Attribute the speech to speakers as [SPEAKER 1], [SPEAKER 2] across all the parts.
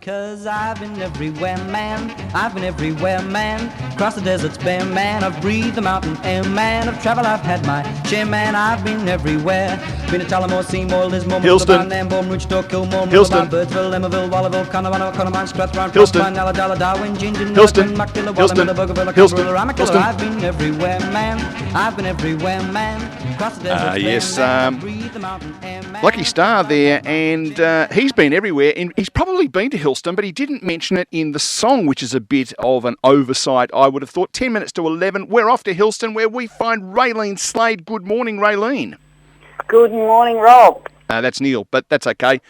[SPEAKER 1] 'Cause I've been everywhere, man. I've been everywhere, man. Across the deserts bare, man. I've breathed the mountain air, man. Of travel I've had my share, man. I've been everywhere. Been to Tullamore, Seymour, Lismore,
[SPEAKER 2] Hillston.
[SPEAKER 1] Lamborn, Rochester, Kilmore,
[SPEAKER 2] Hillston.
[SPEAKER 1] Birdsville, Emmaville, Wallerville, Connemara, Connemara, Strathrown,
[SPEAKER 2] Hillston.
[SPEAKER 1] Alladala, Darwin, Gingin,
[SPEAKER 2] Hillston.
[SPEAKER 1] Muckdilla,
[SPEAKER 2] Hillston.
[SPEAKER 1] Buggerville,
[SPEAKER 2] Hillston.
[SPEAKER 1] Ramacula.
[SPEAKER 2] Hillston.
[SPEAKER 1] I've been everywhere, man. I've been everywhere, man. Across the deserts
[SPEAKER 2] Yes,
[SPEAKER 1] bare, man. I've breathed the mountain air, man.
[SPEAKER 2] Lucky Star there, and he's been everywhere. He's probably been to Hillston, but he didn't mention it in the song, which is a bit of an oversight, I would have thought. 10 minutes to 11, we're off to Hillston, where we find Raylene Slade. Good morning, Raylene.
[SPEAKER 3] Good morning, Rob.
[SPEAKER 2] That's Neil, but that's okay.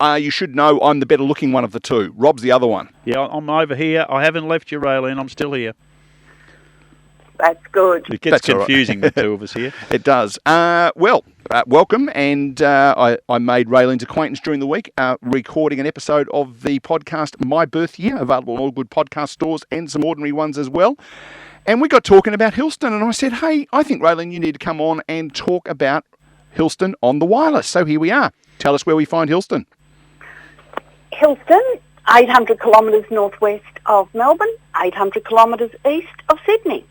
[SPEAKER 2] You should know I'm the better-looking one of the two. Rob's the other one.
[SPEAKER 4] Yeah, I'm over here. I haven't left you, Raylene. I'm still here.
[SPEAKER 3] That's good.
[SPEAKER 4] It gets confusing, the two of us here.
[SPEAKER 2] It does. Welcome, and I made Raylene's acquaintance during the week, recording an episode of the podcast My Birth Year, available in all good podcast stores and some ordinary ones as well. And we got talking about Hillston, and I said, hey, I think, Raylene, you need to come on and talk about Hillston on the wireless. So here we are. Tell us where we find Hillston.
[SPEAKER 3] Hillston, 800 kilometres northwest of Melbourne, 800 kilometres east of Sydney.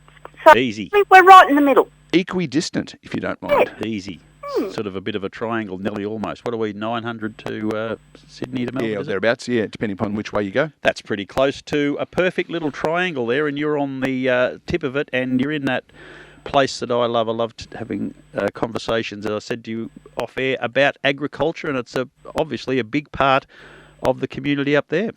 [SPEAKER 3] So
[SPEAKER 4] Easy.
[SPEAKER 3] We're right in the middle.
[SPEAKER 2] Equidistant, if you don't mind.
[SPEAKER 4] Easy. Sort of a bit of a triangle, nearly almost. What are we, 900 to Sydney to Melbourne?
[SPEAKER 2] Yeah, or thereabouts, yeah, depending upon which way you go.
[SPEAKER 4] That's pretty close to a perfect little triangle there, and you're on the tip of it, and you're in that place that I love. I love having conversations, as I said to you off air, about agriculture, and it's obviously a big part of the community up there.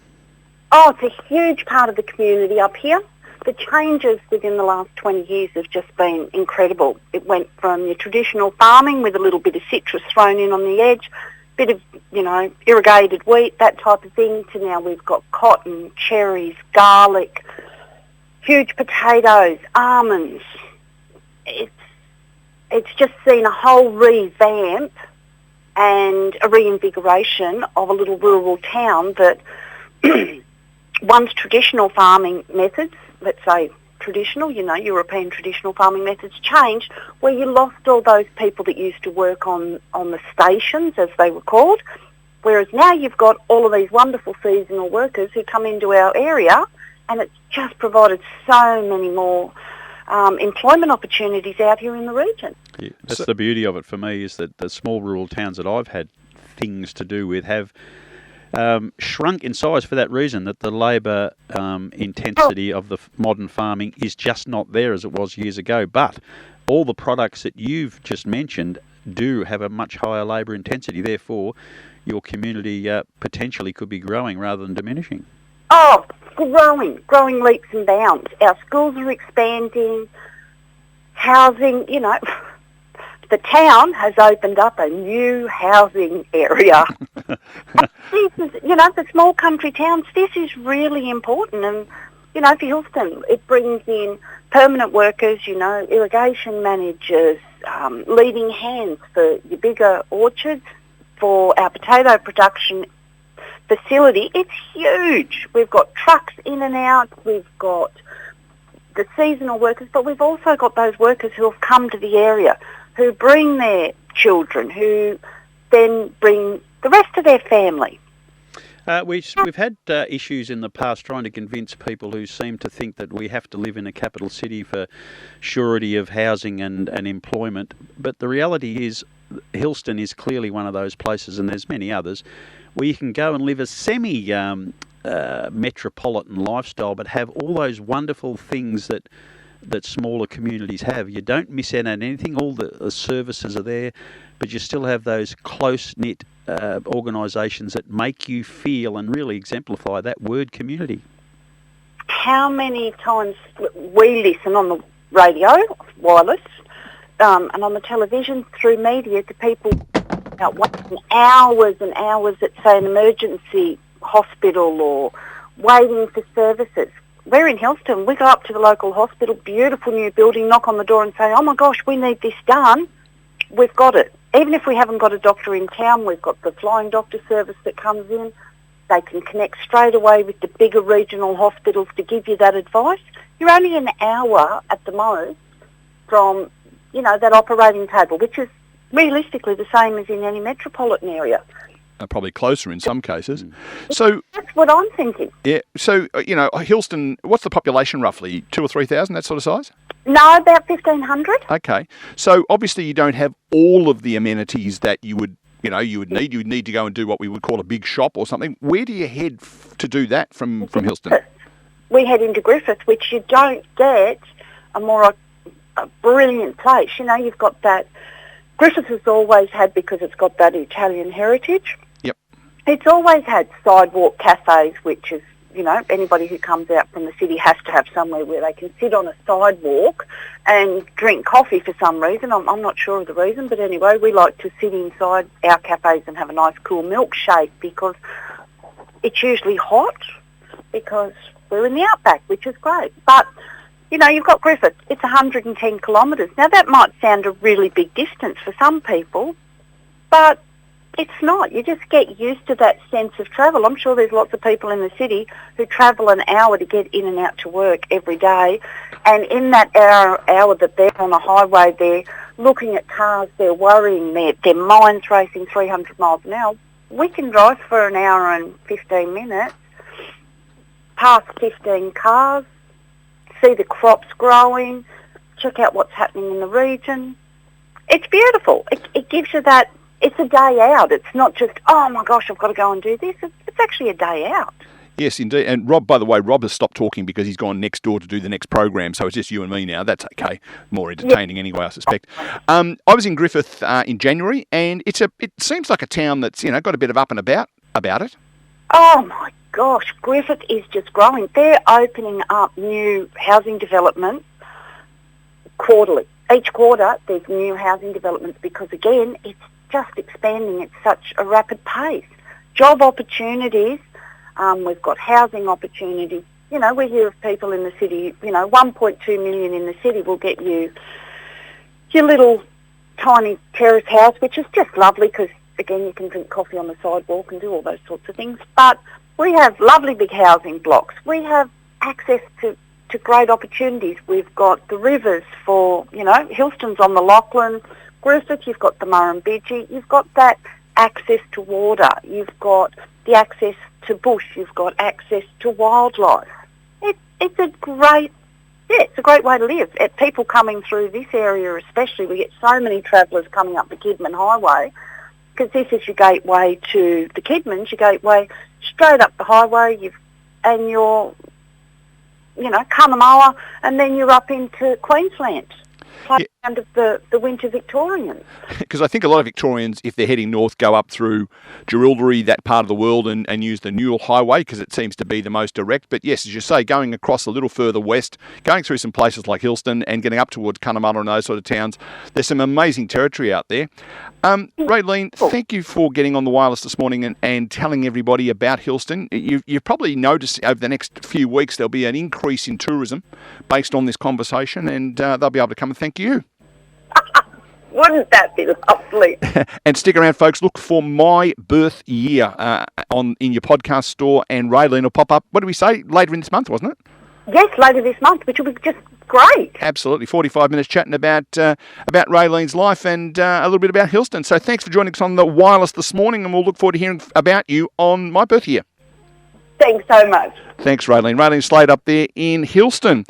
[SPEAKER 3] Oh, it's a huge part of the community up here. The changes within the last 20 years have just been incredible. It went from your traditional farming with a little bit of citrus thrown in on the edge, bit of, irrigated wheat, that type of thing, to now we've got cotton, cherries, garlic, huge potatoes, almonds. It's just seen a whole revamp and a reinvigoration of a little rural town that once traditional farming methods, let's say traditional, European traditional farming methods changed, where you lost all those people that used to work on the stations, as they were called, whereas now you've got all of these wonderful seasonal workers who come into our area, and it's just provided so many more employment opportunities out here in the region.
[SPEAKER 4] Yeah, that's the beauty of it for me, is that the small rural towns that I've had things to do with have shrunk in size for that reason, that the labour intensity of the modern farming is just not there as it was years ago. But all the products that you've just mentioned do have a much higher labour intensity. Therefore, your community potentially could be growing rather than diminishing.
[SPEAKER 3] Oh, growing leaps and bounds. Our schools are expanding, housing, the town has opened up a new housing area. This is, the small country towns, this is really important. And, for Hillston, it brings in permanent workers, irrigation managers, leading hands for your bigger orchards, for our potato production facility. It's huge. We've got trucks in and out. We've got the seasonal workers, but we've also got those workers who have come to the area, who bring their children, who then bring the rest of their family.
[SPEAKER 4] We've had issues in the past trying to convince people who seem to think that we have to live in a capital city for surety of housing and employment. But the reality is Hillston is clearly one of those places, and there's many others, where you can go and live a semi-metropolitan lifestyle, but have all those wonderful things that smaller communities have. You don't miss out on anything. All the services are there, but you still have those close-knit organisations that make you feel and really exemplify that word community.
[SPEAKER 3] How many times we listen on the radio, wireless, and on the television through media to people about waiting hours and hours at, say, an emergency hospital or waiting for services. We're in Hillston. We go up to the local hospital, beautiful new building, knock on the door and say, oh my gosh, we need this done. We've got it. Even if we haven't got a doctor in town, we've got the flying doctor service that comes in. They can connect straight away with the bigger regional hospitals to give you that advice. You're only an hour at the most from, that operating table, which is realistically the same as in any metropolitan area.
[SPEAKER 2] probably closer in some cases. So
[SPEAKER 3] That's what I'm thinking.
[SPEAKER 2] yeah, so Hillston, what's the population roughly? 2,000 or 3,000, that sort of size?
[SPEAKER 3] No, about 1,500.
[SPEAKER 2] Okay, so obviously you don't have all of the amenities that you would need. You would need to go and do what we would call a big shop or something. Where do you head to do that from Hillston?
[SPEAKER 3] We head into Griffith, which you don't get a brilliant place. You've got that. Griffith has always had, because it's got that Italian heritage.
[SPEAKER 2] Yep.
[SPEAKER 3] It's always had sidewalk cafes, which is, anybody who comes out from the city has to have somewhere where they can sit on a sidewalk and drink coffee for some reason. I'm not sure of the reason, but anyway, we like to sit inside our cafes and have a nice cool milkshake because it's usually hot because we're in the outback, which is great. But, you've got Griffith. It's 110 kilometres. Now, that might sound a really big distance for some people, but it's not. You just get used to that sense of travel. I'm sure there's lots of people in the city who travel an hour to get in and out to work every day. And in that hour that they're on a highway, they're looking at cars, they're worrying, their mind's racing 300 miles an hour. We can drive for an hour and 15 minutes, past 15 cars, see the crops growing, check out what's happening in the region. It's beautiful. It gives you that. It's a day out. It's not just, oh my gosh, I've got to go and do this. It's actually a day out.
[SPEAKER 2] Yes, indeed. And Rob, by the way, Rob has stopped talking because he's gone next door to do the next program, so it's just you and me now. That's okay. More entertaining anyway, I suspect. I was in Griffith in January, and it seems like a town that's got a bit of up and about it.
[SPEAKER 3] Oh my gosh, Griffith is just growing. They're opening up new housing developments quarterly. Each quarter there's new housing developments because, again, it's just expanding at such a rapid pace. Job opportunities, we've got housing opportunities. We hear of people in the city, 1.2 million in the city will get you your little tiny terrace house, which is just lovely because, again, you can drink coffee on the sidewalk and do all those sorts of things. But we have lovely big housing blocks. We have access to great opportunities. We've got the rivers for, Hillston's on the Lachlan. Griffith, you've got the Murrumbidgee. You've got that access to water. You've got the access to bush. You've got access to wildlife. It's a great way to live. People coming through this area especially, we get so many travellers coming up the Kidman Highway because this is your gateway to the Kidmans, your gateway straight up the highway, you're Cunnamulla, and then you're up into Queensland. Playground of the winter Victorians.
[SPEAKER 2] Because I think a lot of Victorians, if they're heading north, go up through Jerilderie, that part of the world, and use the Newell Highway because it seems to be the most direct. But yes, as you say, going across a little further west, going through some places like Hillston and getting up towards Cunnamulla and those sort of towns, there's some amazing territory out there. Raylene, thank you for getting on the wireless this morning and telling everybody about Hillston. You've probably noticed over the next few weeks there'll be an increase in tourism based on this conversation, and they'll be able to come and thank you.
[SPEAKER 3] Wouldn't that be lovely?
[SPEAKER 2] And stick around, folks. Look for My Birth Year in your podcast store, and Raylene will pop up. What did we say? Later in this month, wasn't it?
[SPEAKER 3] Yes, later this month, which will be just great.
[SPEAKER 2] Absolutely. 45 minutes chatting about Raylene's life and a little bit about Hillston. So thanks for joining us on the wireless this morning, and we'll look forward to hearing about you on My Birth Year.
[SPEAKER 3] Thanks so much.
[SPEAKER 2] Thanks, Raylene. Raylene Slade up there in Hillston.